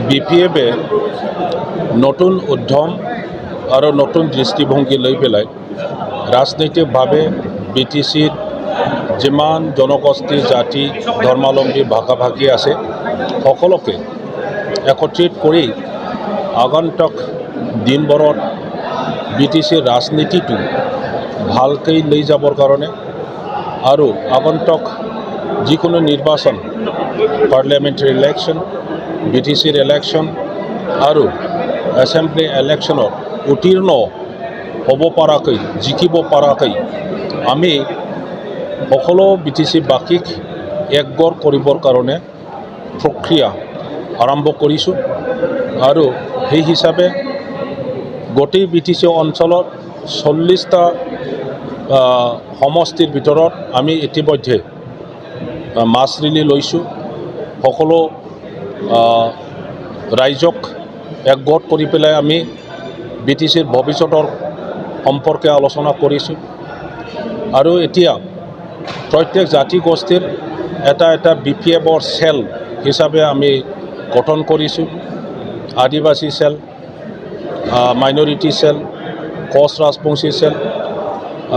বিপিএফে নতুন উদ্যম আৰু নতুন দৃষ্টিভংগী লৈ পেলাই ৰাজনৈতিকভাৱে বিটিচিত যিমান জনগোষ্ঠী জাতি ধৰ্মাৱলম্বী ভাষা ভাষী আছে সকলোকে একত্ৰিত কৰি আগন্তুক দিনবোৰত বিটিচিৰ ৰাজনীতিটো ভালকৈ লৈ যাবৰ কাৰণে আৰু আগন্তুক যিকোনো নিৰ্বাচন পাৰ্লিয়ামেণ্টাৰী ইলেকশ্যন বিটিচিৰ ইলেকশ্যন আৰু এছেম্বলি ইলেকশ্যনত উত্তীৰ্ণ হ'ব পৰাকৈ জিকিব পৰাকৈ আমি সকলো বিটিচিবাসীক একগোট কৰিবৰ কাৰণে প্ৰক্ৰিয়া আৰম্ভ কৰিছোঁ আৰু সেই হিচাপে গোটেই বিটিচি অঞ্চলত 40টা সমষ্টিৰ ভিতৰত আমি ইতিমধ্যে মাছ ৰেলী লৈছোঁ সকলো ৰাইজক একগোট কৰি পেলাই আমি বিটিচিৰ ভৱিষ্যতৰ সম্পৰ্কে আলোচনা কৰিছোঁ আৰু এতিয়া প্ৰত্যেক জাতিগোষ্ঠীৰ এটা বিপিএফৰ চেল হিচাপে আমি গঠন কৰিছোঁ Adivasi cell minority cell Koch Rajbongshi cell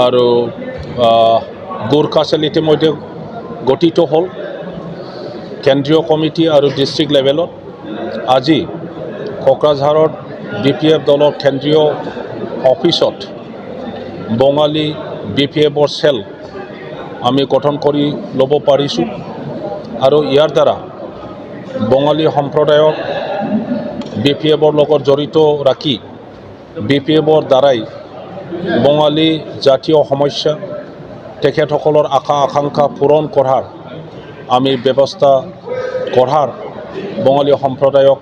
আৰু গোৰ্খা চেল ইতিমধ্যে গঠিত হ'ল কেন্দ্ৰীয় কমিটি আৰু ডিষ্ট্ৰিক্ট লেভেলত আজি কোকৰাঝাৰত বিপিএফ দলৰ কেন্দ্ৰীয় অফিচত বঙালী বিপিএফৰ চেল আমি গঠন কৰি ল'ব পাৰিছোঁ আৰু ইয়াৰ দ্বাৰা বঙালী সম্প্ৰদায়ক বিপিএফৰ লগত জড়িত ৰাখি বিপিএফৰ দ্বাৰাই বঙালী জাতীয় সমস্যা তেখেতসকলৰ আশা আকাংক্ষা পূৰণ কৰাৰ আমি ব্যৱস্থা কৰাৰ বঙালী সম্প্ৰদায়ক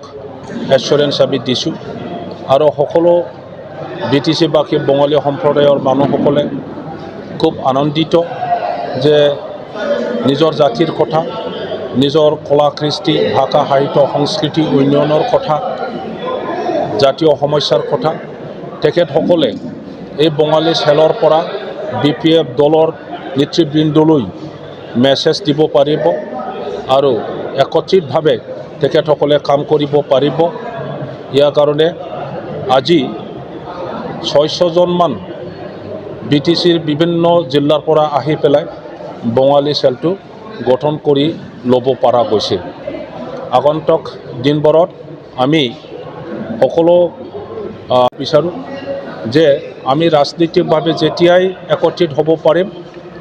এশ্বৰেঞ্চ আমি দিছোঁ আৰু সকলো বিটিচিবাসী বঙালী সম্প্ৰদায়ৰ মানুহসকলে খুব আনন্দিত যে নিজৰ জাতিৰ কথা নিজৰ কলা কৃষ্টি ভাষা সাহিত্য সংস্কৃতি উন্নয়নৰ কথা জাতীয় সমস্যাৰ কথা তেখেতসকলে এই বঙালী চেলৰ পৰা বিপিএফ দলৰ নেতৃবৃন্দলৈ মেছেজ দিব পাৰিব আৰু একত্ৰিতভাৱে তেখেতসকলে কাম কৰিব পাৰিব ইয়াৰ কাৰণে আজি 600জনমান বিটিচিৰ বিভিন্ন জিলাৰ পৰা আহি পেলাই বঙালী চেলটো গঠন কৰি ল'ব পৰা গৈছে আগন্তুক দিনবোৰত আমি সকলো বিচাৰোঁ যে আমি ৰাজনৈতিকভাৱে যেতিয়াই একত্ৰিত হ'ব পাৰিম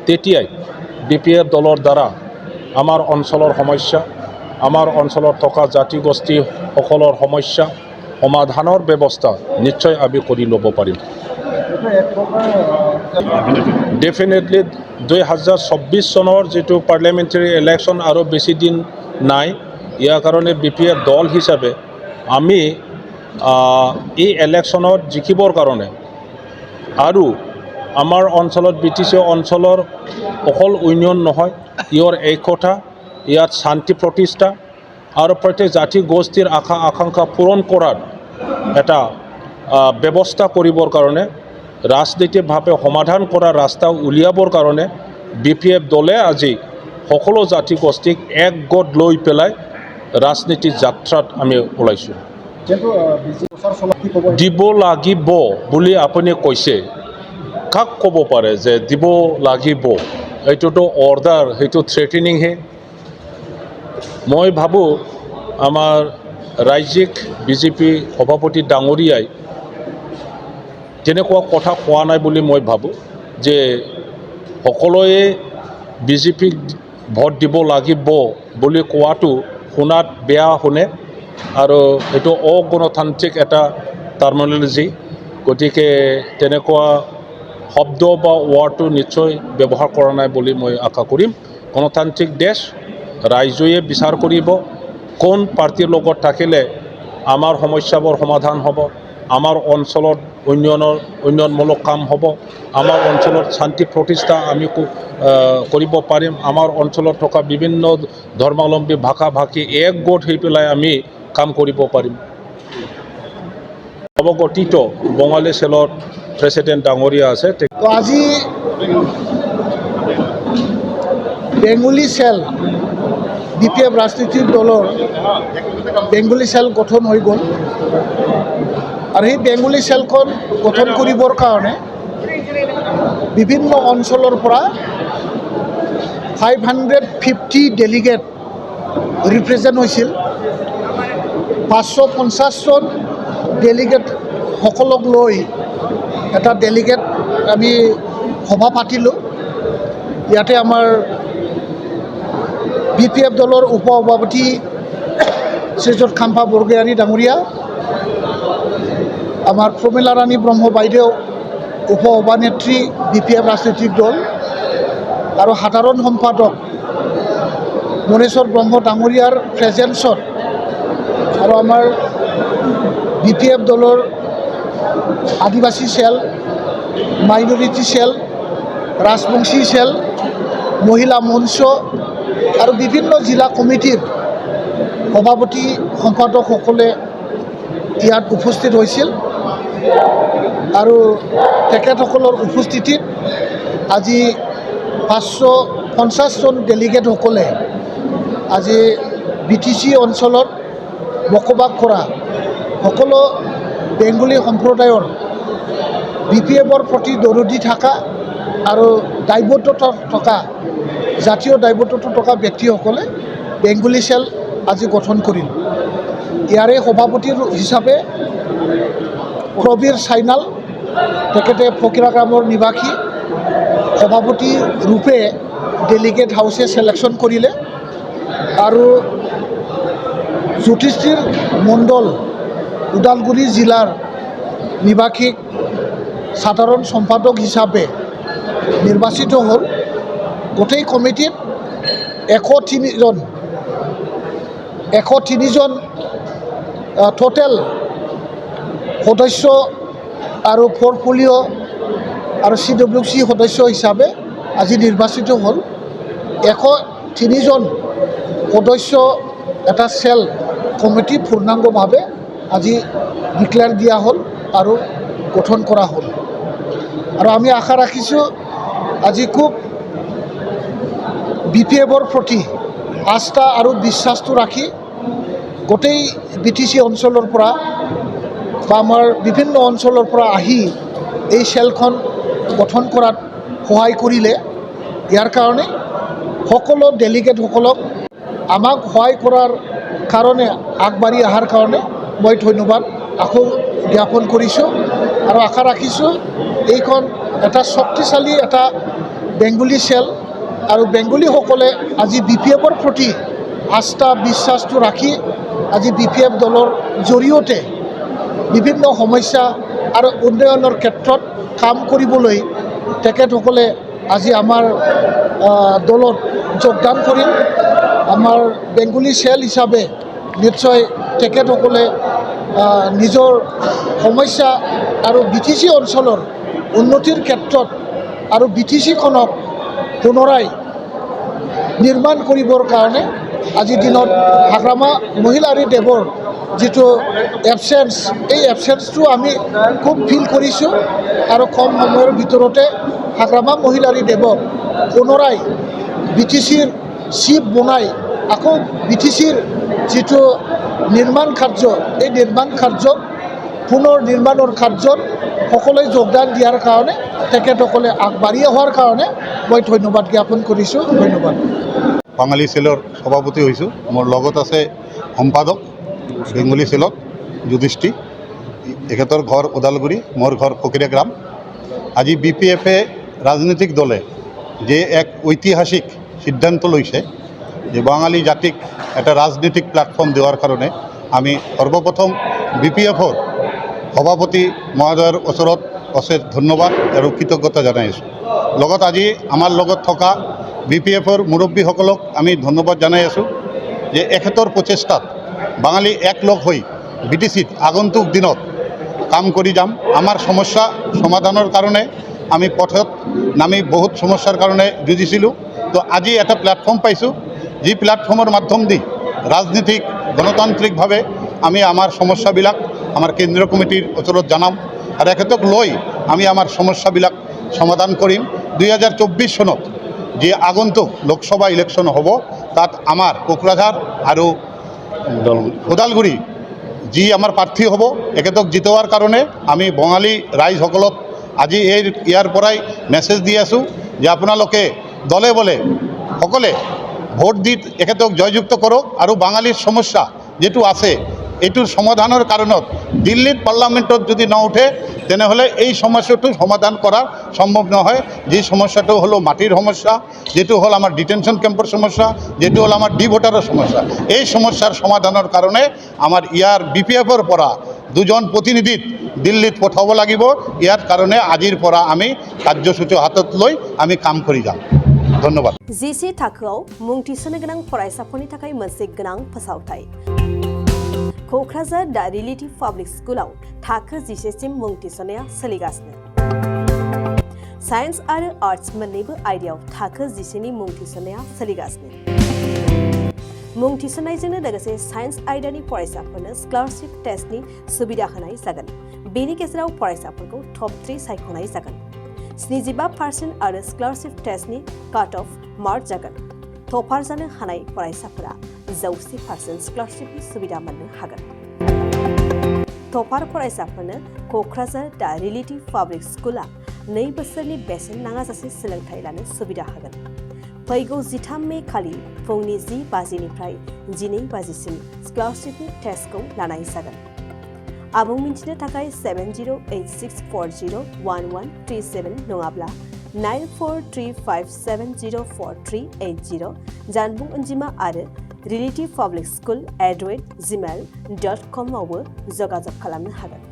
তেতিয়াই বিপিএফ দলৰ দ্বাৰা আমাৰ অঞ্চলৰ সমস্যা আমাৰ অঞ্চলত থকা জাতিগোষ্ঠীসকলৰ সমস্যা সমাধানৰ ব্যৱস্থা নিশ্চয় আমি কৰি ল'ব পাৰিম ডেফিনেটলি 2024 চনৰ যিটো পাৰ্লিয়ামেণ্টাৰী ইলেকশ্যন আৰু বেছি দিন নাই ইয়াৰ কাৰণে বিপিএফ দল হিচাপে আমি এই ইলেকশ্যনত জিকিবৰ কাৰণে আৰু আমাৰ অঞ্চলত বিটিচি অঞ্চলৰ অকল উন্নয়ন নহয় ইয়াৰ ঐক্যতা ইয়াত শান্তি প্ৰতিষ্ঠা আৰু প্ৰত্যেক জাতিগোষ্ঠীৰ আশা আকাংক্ষা পূৰণ কৰাৰ এটা ব্যৱস্থা কৰিবৰ কাৰণে ৰাজনৈতিকভাৱে সমাধান কৰা ৰাস্তা উলিয়াবৰ কাৰণে বিপিএফ দলে আজি সকলো জাতিগোষ্ঠীক একগোট লৈ পেলাই ৰাজনীতিৰ যাত্ৰাত আমি ওলাইছোঁ দিব লাগিব বুলি আপুনি কৈছে কাক ক'ব পাৰে যে দিব লাগিব এইটোতো অৰ্ডাৰ সেইটো থ্ৰেটেনিংহে মই ভাবোঁ আমাৰ ৰাজ্যিক বিজেপি সভাপতি ডাঙৰীয়াই তেনেকুৱা কথা কোৱা নাই বুলি মই ভাবোঁ যে সকলোৱে বিজেপিক ভোট দিব লাগিব বুলি কোৱাটো শুনাত বেয়া শুনে আৰু এইটো অগণতান্ত্ৰিক এটা টাৰ্মিনলজি গতিকে তেনেকুৱা শব্দ বা ৱাৰ্ডটো নিশ্চয় ব্যৱহাৰ কৰা নাই বুলি মই আশা কৰিম গণতান্ত্ৰিক দেশ ৰাইজে বিচাৰ কৰিব কোন পাৰ্টিৰ লগত থাকিলে আমাৰ সমস্যাবোৰ সমাধান হ'ব আমাৰ অঞ্চলত উন্নয়নমূলক কাম হ'ব আমাৰ অঞ্চলত শান্তি প্ৰতিষ্ঠা আমি কৰিব পাৰিম আমাৰ অঞ্চলত থকা বিভিন্ন ধৰ্মাৱলম্বী ভাষা ভাষী একগোট হৈ পেলাই আমি কাম কৰিব পাৰিম অৱগঠিত বঙালী চেলত প্ৰেচিডেণ্ট ডাঙৰীয়া আছে আজি বেঙ্গলী চেল BPF ৰাজনৈতিক দলৰ বেংগলী চেল গঠন হৈ গ'ল আৰু সেই বেংগলী চেলখন গঠন কৰিবৰ কাৰণে বিভিন্ন অঞ্চলৰ পৰা 550 ডেলিগেট ৰিপ্ৰেজেণ্ট হৈছিল। 550জন ডেলিগেট সকলক লৈ এটা ডেলিগেট আমি সভা পাতিলোঁ। ইয়াতে আমাৰ BPF দলৰ উপ সভাপতি শ্ৰীযুত খাম্পা বৰগয়াৰী ডাঙৰীয়া, আমাৰ প্ৰমীলা ৰাণী ব্ৰহ্ম বাইদেউ উপ সভানেত্ৰী BPF ৰাজনৈতিক দল আৰু সাধাৰণ সম্পাদক মনেশ্বৰ ব্ৰহ্ম ডাঙৰীয়াৰ প্ৰেজেন্সত আৰু আমাৰ BPF দলৰ Adivasi cell, minority cell, Rajbongshi cell, মহিলা মঞ্চ আৰু বিভিন্ন জিলা কমিটিৰ সভাপতি সম্পাদকসকলে ইয়াত উপস্থিত হৈছিল আৰু তেখেতসকলৰ উপস্থিতিত আজি 550জন ডেলিগেটসকলে আজি BTC অঞ্চলত বসবাস কৰা সকলো বেংগলী সম্প্ৰদায়ৰ BPFৰ প্ৰতি দৰদী থকা আৰু দায়বদ্ধতা থকা জাতীয় দায়বদ্ধতা থকা ব্যক্তিসকলে বেংগলী চেল আজি গঠন কৰিল। ইয়াৰে সভাপতি হিচাপে প্ৰবীৰ চাইনাল, তেখেতে ফকীৰাগ্ৰামৰ নিবাসী, সভাপতি ৰূপে ডেলিগেট হাউচে চিলেকশ্যন কৰিলে আৰু জ্যোতিষীৰ মণ্ডল ওদালগুৰি জিলাৰ নিবাসীক সাধাৰণ সম্পাদক হিচাপে নিৰ্বাচিত হ'ল। গোটেই কমিটিত 103জন টোটেল সদস্য আৰু পৰ্টফলিঅ' আৰু CWC সদস্য হিচাপে আজি নিৰ্বাচিত হ'ল। 103জন সদস্য এটা চেল কমিটি পূৰ্ণাংগভাৱে আজি ডিক্লেয়াৰ দিয়া হ'ল আৰু গঠন কৰা হ'ল। আৰু আমি আশা ৰাখিছোঁ আজি খুব BPFৰ প্ৰতি আস্থা আৰু বিশ্বাসটো ৰাখি গোটেই BTC অঞ্চলৰ পৰা বা আমাৰ বিভিন্ন অঞ্চলৰ পৰা আহি এই চেলখন গঠন কৰাত সহায় কৰিলে। ইয়াৰ কাৰণে সকলো ডেলিগেটসকলক আমাক সহায় কৰাৰ কাৰণে আগবাঢ়ি অহাৰ কাৰণে মই ধন্যবাদ আকৌ জ্ঞাপন কৰিছোঁ আৰু আশা ৰাখিছোঁ এইখন এটা শক্তিশালী এটা বেংগলী চেল আৰু বেংগলীসকলে আজি BPFৰ প্ৰতি আস্থা বিশ্বাসটো ৰাখি আজি BPF দলৰ জৰিয়তে বিভিন্ন সমস্যা আৰু উন্নয়নৰ ক্ষেত্ৰত কাম কৰিবলৈ তেখেতসকলে আজি আমাৰ দলত যোগদান কৰিল। আমাৰ বেংগলী চেল হিচাপে নিশ্চয় তেখেতসকলে নিজৰ সমস্যা আৰু BTC অঞ্চলৰ উন্নতিৰ ক্ষেত্ৰত আৰু BTCখনক পুনৰাই নিৰ্মাণ কৰিবৰ কাৰণে আজিৰ দিনত হাগ্ৰামা মহিলাৰী দেৱৰ যিটো এবচেঞ্চ, এই এবচেঞ্চটো আমি খুব ফিল কৰিছোঁ আৰু কম সময়ৰ ভিতৰতে হাগ্ৰামা মহিলাৰী দেৱক পুনৰাই BTCৰ চিফ বনাই আকৌ BTCৰ যিটো নিৰ্মাণ কাৰ্য, এই নিৰ্মাণ কাৰ্যক পুনৰ নিৰ্মাণৰ কাৰ্যত সকলোৱে যোগদান দিয়াৰ কাৰণে তেখেতসকলে আগবাঢ়ি অহাৰ কাৰণে মই ধন্যবাদ জ্ঞাপন কৰিছোঁ। ধন্যবাদ। বাঙালী চেলৰ সভাপতি হৈছোঁ। মোৰ লগত আছে সম্পাদক বেংগলী চেলত যুধিষ্ঠিৰ, তেখেতৰ ঘৰ ওদালগুৰি, মোৰ ঘৰ ফকীৰাগ্ৰাম। আজি BPFে ৰাজনৈতিক দলে যে এক ঐতিহাসিক সিদ্ধান্ত লৈছে যে বাঙালী জাতিক এটা ৰাজনৈতিক প্ল্যাটফৰ্ম দেওয়াৰ কাৰণে আমি সৰ্বপ্ৰথম BPFৰ সভাপতি মহোদয়ৰ ওচৰত অশেষ ধন্যবাদ আৰু কৃতজ্ঞতা জনাই আছোঁ। লগত আজি আমাৰ লগত থকা BPFৰ মুৰব্বীসকলক আমি ধন্যবাদ জনাই আছোঁ যে এখেতৰ প্ৰচেষ্টাত বাঙালী একলগ হৈ BTCত আগন্তুক দিনত কাম কৰি যাম। আমাৰ সমস্যা সমাধানৰ কাৰণে আমি পথত নামি বহুত সমস্যাৰ কাৰণে যুঁজিছিলোঁ। তো আজি এটা প্ল্যাটফৰ্ম পাইছোঁ, যি প্ল্যাটফৰ্মৰ মাধ্যম দি ৰাজনীতিক গণতান্ত্ৰিকভাৱে আমি আমাৰ সমস্যাবিলাক আমাৰ কেন্দ্ৰীয় কমিটিৰ ওচৰত জনাম আৰু এখেতক লৈ আমি আমাৰ সমস্যাবিলাক সমাধান কৰিম। 2024 চনত যে আগন্তুক লোকসভা ইলেকশ্যন হ'ব তাত আমাৰ কোকৰাঝাৰ আৰু ওদালগুৰি যি আমাৰ প্ৰাৰ্থী হ'ব এখেতক জিতোৱাৰ কাৰণে আমি বঙালী ৰাইজসকলক আজি ইয়াৰ পৰাই মেছেজ দি আছোঁ যে আপোনালোকে দলে বলে সকলে ভোট দি এখেতক জয়যুক্ত কৰক আৰু বাঙালীৰ সমস্যা যেটো আছে এইটোৰ সমাধানৰ কাৰণত দিল্লীত পাৰ্লামেণ্টত যদি নুঠে তেনেহ'লে এই সমস্যাটো সমাধান কৰা সম্ভৱ নহয়। যি সমস্যাটো হলো মাটিৰ সমস্যা, যেটো হল আমাৰ ডিটেনশন কেম্পৰ সমস্যা, যেটো হল আমাৰ ডি ভোটাৰৰ সমস্যা, এই সমস্যাৰ সমাধানৰ কাৰণে আমাৰ ইয়াৰ বিপিএফৰ পৰা দুজন প্ৰতিনিধিক দিল্লীত পঠাব লাগিব। ইয়াৰ কাৰণে আজিৰ পৰা আমি কাৰ্যসূচী হাতত লৈ আমি কাম কৰি যাম। ধন্যবাদ। जिसे थाखोआव मुं थिसननो गोनां फरायसाफोरनि थाखाय मोनसे गोनां फोसावथाय। क'क्राझार दा रिलेटिभ पाब्लिक स्कुलाव थाखो 10 सिम मुं थिसननाया सोलिगासिनो। साइन्स आरो आर्ट्स मोन्नैबो आयदायाव थाखो 10 नि मुं थिसननाया सोलिगासिनो। मुं थिसननायजोंनो लोगोसे साइन्स आयदानि फरायसाफोरनो स्कलारशिप टेस्टनि सुबिदा होनाय जागोन। बेनि गेजेराव फरायसाफोरखौ टप 3 सायख'नाय जागोन। 75% आरो स्कलारशिप टेस्टनि काट अफ मार्क जागोन। टपार जानो हानाय फरायसाफोरा 100% स्कलारशिपनि सुबिदा मोननो हागोन। टपार फरायसाफोरनो क'क्राझार दा रिलेटिभ पाब्लिक स्कुला 2 बोसोरनि बेसेन नाङाजासे सोलोंथाइ लानो सुबिदा होगोन। फैगौ 13 मे खालि फुंनि 10 बाजिनिफ्राय 12 बाजिसिम स्कलारशिपनि टेस्टखौ लानाय जागोन। आबुं मिन्थिनो थाखाय 7086401137 नङाब्ला 9435704380 जानबुं अनजिमा आरो relativepublicschool@gmail.com आवबो जगाजग खालामनो हागोन।